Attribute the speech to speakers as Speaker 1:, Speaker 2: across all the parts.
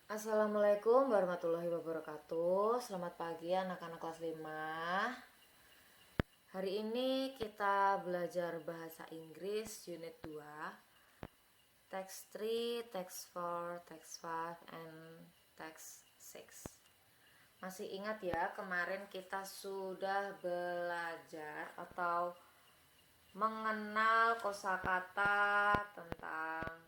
Speaker 1: Assalamualaikum warahmatullahi wabarakatuh. Selamat pagi anak-anak kelas 5. Hari ini kita belajar bahasa Inggris unit 2, text 3, text 4, text 5, and text 6. Masih ingat ya, kemarin kita sudah belajar atau mengenal kosakata tentang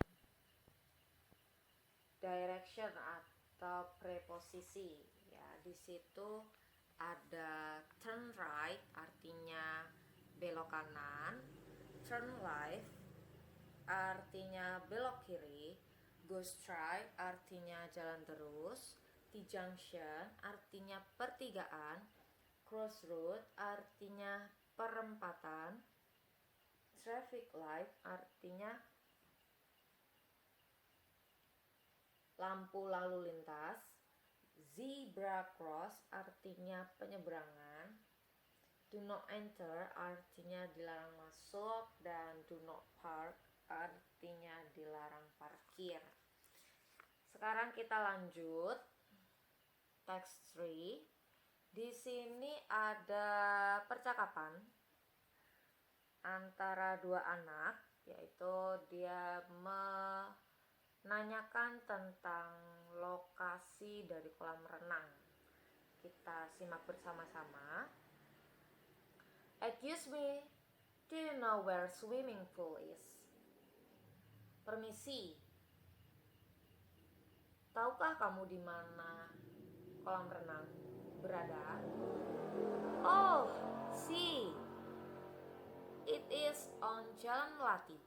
Speaker 1: direction atau preposisi. Ya, di situ ada turn right artinya belok kanan, turn left artinya belok kiri, go straight artinya jalan terus, T-junction artinya pertigaan, crossroad artinya perempatan, traffic light artinya lampu lalu lintas, zebra cross artinya penyeberangan, do not enter artinya dilarang masuk, dan do not park artinya dilarang parkir. Sekarang kita lanjut text 3. Di sini ada percakapan antara dua anak, yaitu dia menanyakan tentang lokasi dari kolam renang. Kita simak bersama-sama. Excuse me, do you know where swimming pool is? Permisi, tahukah kamu di mana kolam renang berada? Oh, see, it is on Jalan Melati.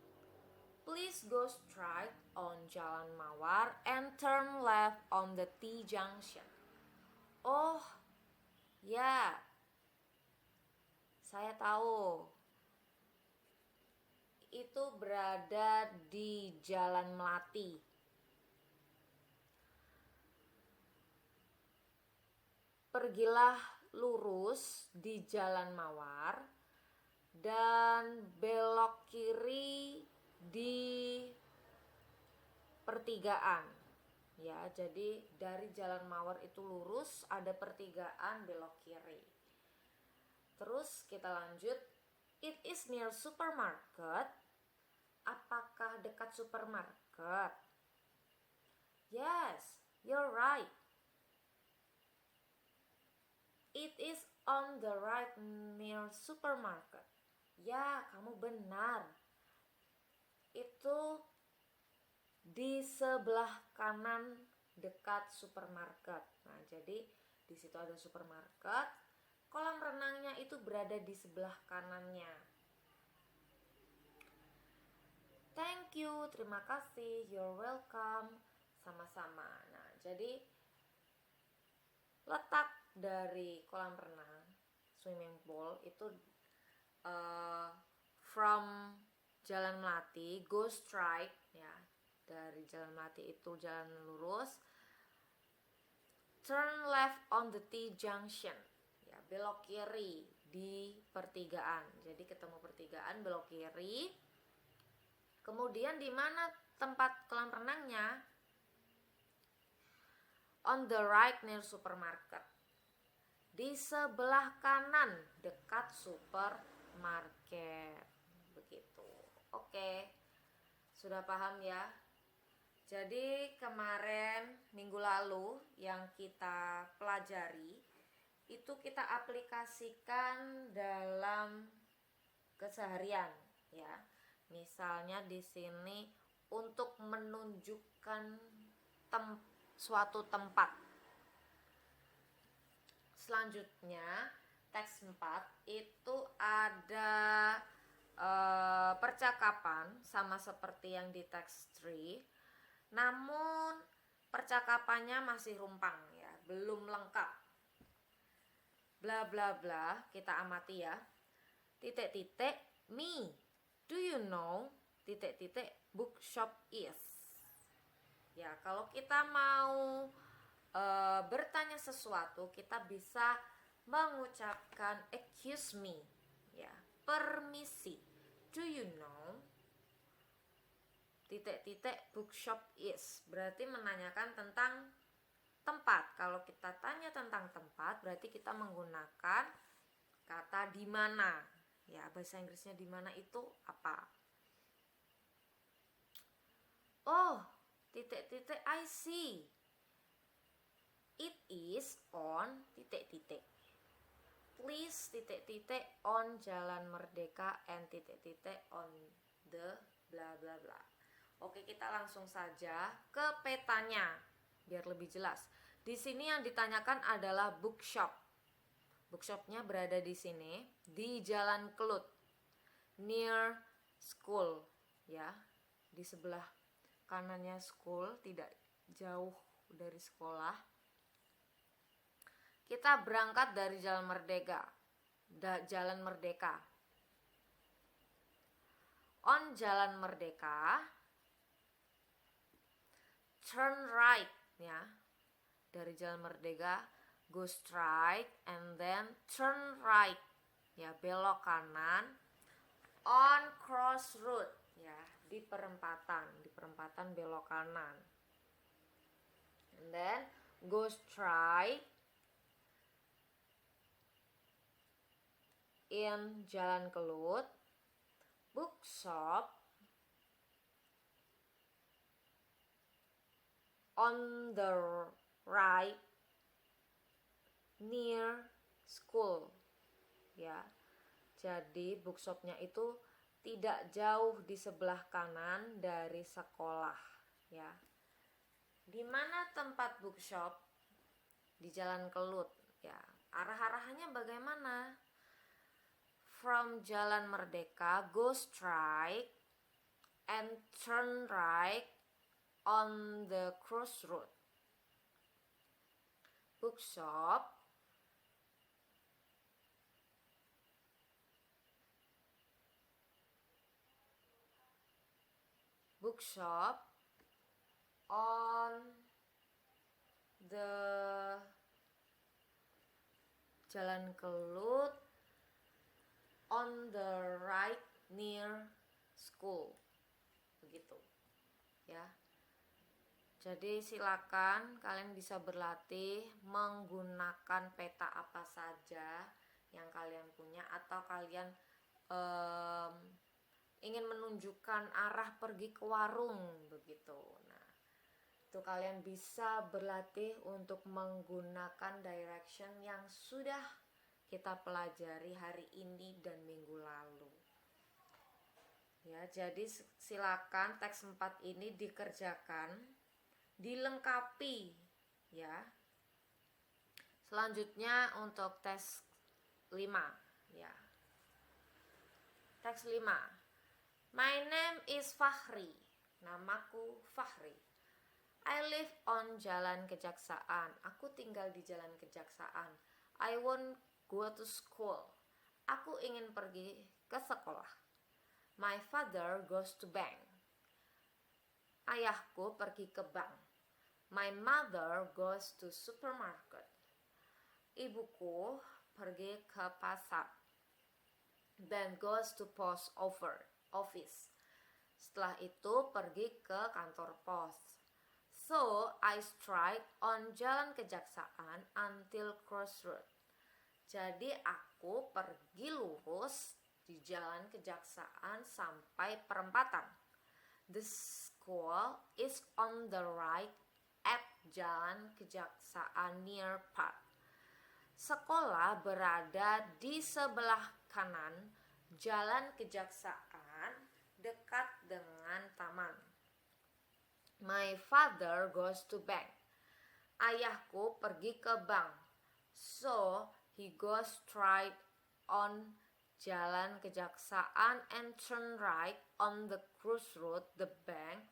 Speaker 1: Please go straight on Jalan Mawar and turn left on the T-junction. Oh, ya, saya tahu. Itu berada di Jalan Melati. Pergilah lurus di Jalan Mawar dan belok kiri di pertigaan. Ya, jadi dari Jalan Mawar itu lurus, ada pertigaan, belok kiri. Terus kita lanjut. It is near supermarket. Apakah dekat supermarket? Yes, you're right. It is on the right near supermarket. Ya, kamu benar. Itu di sebelah kanan dekat supermarket. Nah, jadi di situ ada supermarket. Kolam renangnya itu berada di sebelah kanannya. Thank you, terima kasih, you're welcome, sama-sama. Nah, jadi letak dari kolam renang, swimming pool, itu from Jalan Melati, go straight, ya, dari Jalan Melati itu jalan lurus, turn left on the T-junction, ya, belok kiri di pertigaan. Jadi ketemu pertigaan, belok kiri. Kemudian di mana tempat kolam renangnya? On the right near supermarket. Di sebelah kanan dekat supermarket. Begitu. Oke. Sudah paham ya? Jadi kemarin minggu lalu yang kita pelajari itu kita aplikasikan dalam keseharian, ya. Misalnya di sini untuk menunjukkan suatu tempat. Selanjutnya teks 4 itu ada percakapan sama seperti yang di teks 3, namun percakapannya masih rumpang, ya, belum lengkap. Bla bla bla, kita amati ya. Titik-titik, me, do you know titik-titik bookshop is? Ya, kalau kita mau bertanya sesuatu, kita bisa mengucapkan excuse me, ya, permisi, do you know titik-titik bookshop is, berarti menanyakan tentang tentang tempat, berarti kita menggunakan kata di mana. Ya, bahasa Inggrisnya di mana itu apa? Oh, titik-titik, I see. It is on titik-titik. Please titik-titik on Jalan Merdeka and titik-titik on the bla bla bla. Oke, kita langsung saja ke petanya biar lebih jelas. Di sini yang ditanyakan adalah bookshop. Bookshopnya berada di sini, di Jalan Kelut, near school, ya, di sebelah kanannya school, tidak jauh dari sekolah. Kita berangkat dari Jalan Merdeka. Jalan Merdeka. On Jalan Merdeka, turn right, ya. Dari Jalan Merdeka, go straight and then turn right. Ya, belok kanan. On crossroad, ya, di perempatan belok kanan. And then go straight in Jalan Kelut, bookshop on the right near school, ya. Jadi bookshopnya itu tidak jauh di sebelah kanan dari sekolah, ya. Di mana tempat bookshop? Di Jalan Kelut, ya. Arah-arahannya bagaimana? From Jalan Merdeka, go straight and turn right on the crossroad. Bookshop on the Jalan Kelut, on the right near school, begitu, ya. Jadi silakan kalian bisa berlatih menggunakan peta apa saja yang kalian punya, atau kalian ingin menunjukkan arah pergi ke warung, begitu. Nah, itu kalian bisa berlatih untuk menggunakan direction yang sudah kita pelajari hari ini dan minggu lalu. Ya, jadi silakan teks 4 ini dikerjakan, dilengkapi, ya. Selanjutnya untuk tes 5, ya. Teks 5. My name is Fahri. Namaku Fahri. I live on Jalan Kejaksaan. Aku tinggal di Jalan Kejaksaan. I want go to school. Aku ingin pergi ke sekolah. My father goes to bank. Ayahku pergi ke bank. My mother goes to supermarket. Ibuku pergi ke pasar. Then goes to post office. Setelah itu pergi ke kantor pos. So I strike on Jalan Kejaksaan until crossroad. Jadi aku pergi lurus di Jalan Kejaksaan sampai perempatan. The school is on the right at Jalan Kejaksaan near park. Sekolah berada di sebelah kanan Jalan Kejaksaan dekat dengan taman. My father goes to bank. Ayahku pergi ke bank. So he goes straight on Jalan Kejaksaan and turn right on the crossroad, the bank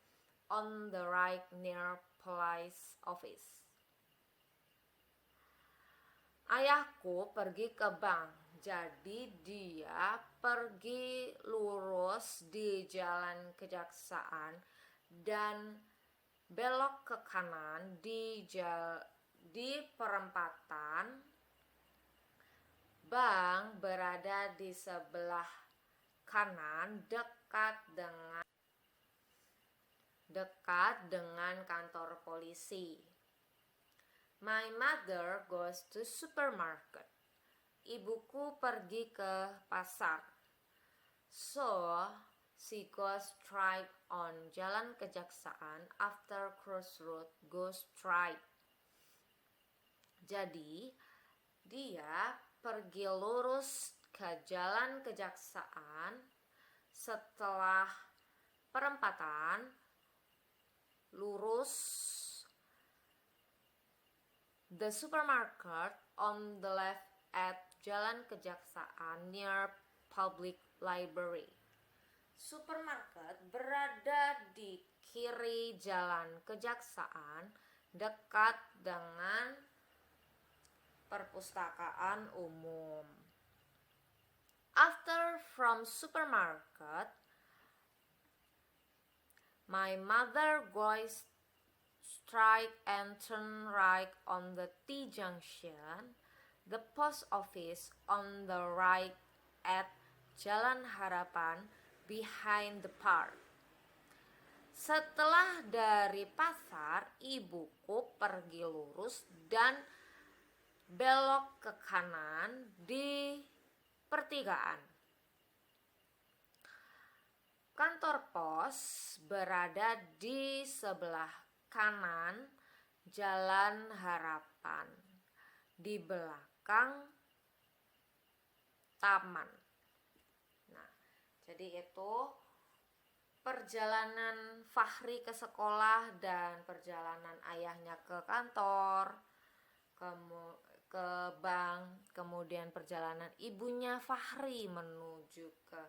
Speaker 1: on the right near police office. Ayahku pergi ke bank, jadi dia pergi lurus di Jalan Kejaksaan dan belok ke kanan di perempatan. Bank berada di sebelah kanan dekat dengan kantor polisi. My mother goes to supermarket. Ibuku pergi ke pasar. So, she goes straight on Jalan Kejaksaan after crossroad goes straight. Jadi, dia pergi lurus ke Jalan Kejaksaan setelah perempatan lurus. The supermarket on the left at Jalan Kejaksaan near public library. Supermarket berada di kiri Jalan Kejaksaan dekat dengan perpustakaan umum. After from supermarket, my mother goes straight and turn right on the T junction, the post office on the right at Jalan Harapan behind the park. Setelah dari pasar, ibuku pergi lurus dan belok ke kanan di pertigaan. Kantor pos berada di sebelah kanan Jalan Harapan, di belakang taman. Nah, jadi itu perjalanan Fahri ke sekolah dan perjalanan ayahnya ke kantor, ke bank, kemudian perjalanan ibunya Fahri menuju ke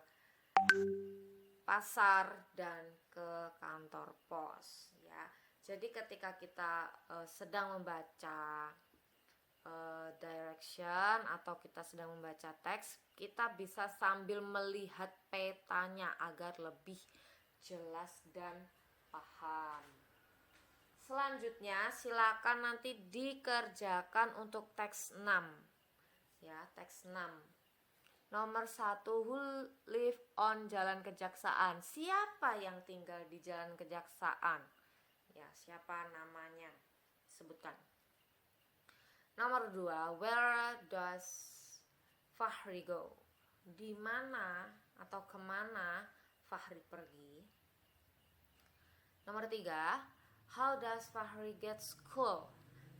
Speaker 1: pasar dan ke kantor pos, ya. Jadi ketika kita sedang membaca direction atau kita sedang membaca teks, kita bisa sambil melihat petanya agar lebih jelas dan paham. Selanjutnya silakan nanti dikerjakan untuk teks 6. Ya, teks 6. Nomor 1, who live on Jalan Kejaksaan? Siapa yang tinggal di Jalan Kejaksaan? Ya, siapa namanya? Sebutkan. Nomor 2, where does Fahri go? Di mana atau kemana Fahri pergi? Nomor 3, how does Fahri get school?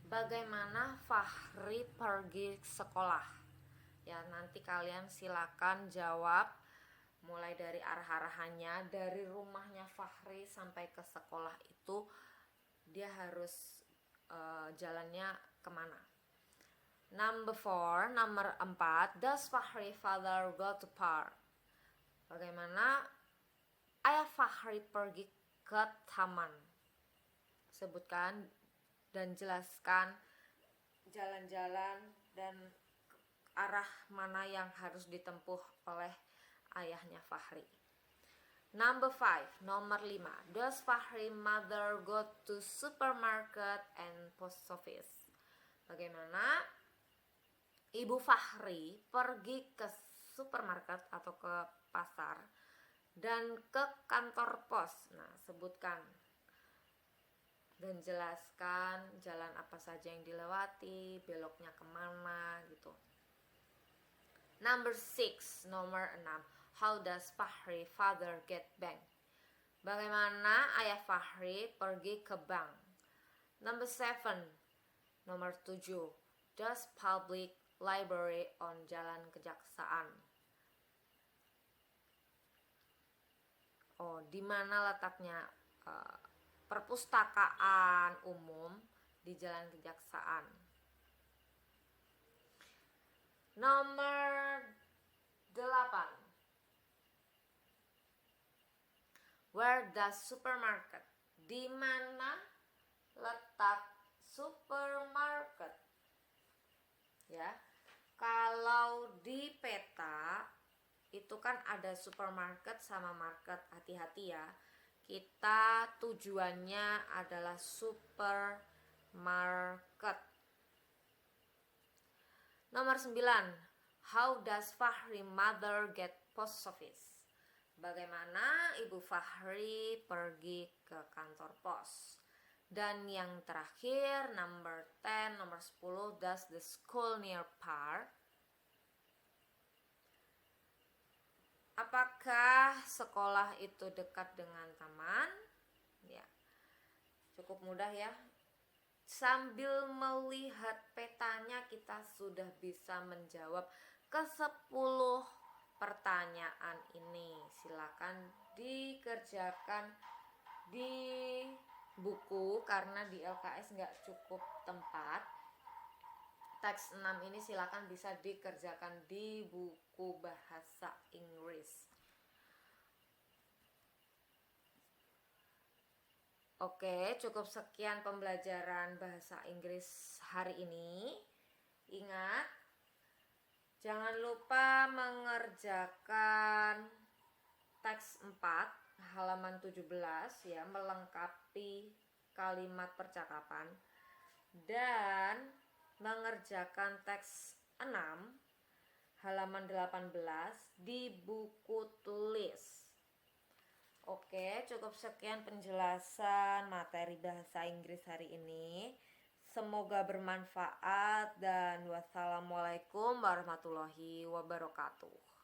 Speaker 1: Bagaimana Fahri pergi sekolah? Ya, nanti kalian silakan jawab mulai dari arah-arahannya. Dari rumahnya Fahri sampai ke sekolah itu dia harus jalannya kemana. Nomor 4, does Fahri father go to park? Bagaimana ayah Fahri pergi ke taman? Sebutkan dan jelaskan jalan-jalan dan arah mana yang harus ditempuh oleh ayahnya Fahri. Nomor 5, does Fahri mother go to supermarket and post office? Bagaimana ibu Fahri pergi ke supermarket atau ke pasar dan ke kantor pos? Nah, sebutkan dan jelaskan jalan apa saja yang dilewati, beloknya kemana gitu. Nomor 6, how does Fahri father get bank? Bagaimana ayah Fahri pergi ke bank? Nomor 7, does public library on Jalan Kejaksaan? Oh, di mana letaknya perpustakaan umum di Jalan Kejaksaan? Nomor 8, where does supermarket? Di mana letak supermarket? Ya, kalau di peta itu kan ada supermarket sama market, hati-hati ya. Kita tujuannya adalah supermarket. Nomor 9, how does Fahri mother get post office? Bagaimana ibu Fahri pergi ke kantor pos? Dan yang terakhir, nomor 10, 10. Nomor 10, does the school near park? Apakah sekolah itu dekat dengan taman? Ya, cukup mudah ya. Sambil melihat petanya kita sudah bisa menjawab ke 10 pertanyaan ini. Silakan dikerjakan di buku karena di LKS nggak cukup tempat. Teks 6 ini silakan bisa dikerjakan di buku bahasa Inggris. Oke, cukup sekian pembelajaran bahasa Inggris hari ini. Ingat, jangan lupa mengerjakan teks 4 halaman 17 ya, melengkapi kalimat percakapan, dan mengerjakan teks 6 halaman 18 di buku tulis. Oke, cukup sekian penjelasan materi bahasa Inggris hari ini. Semoga bermanfaat dan wassalamualaikum warahmatullahi wabarakatuh.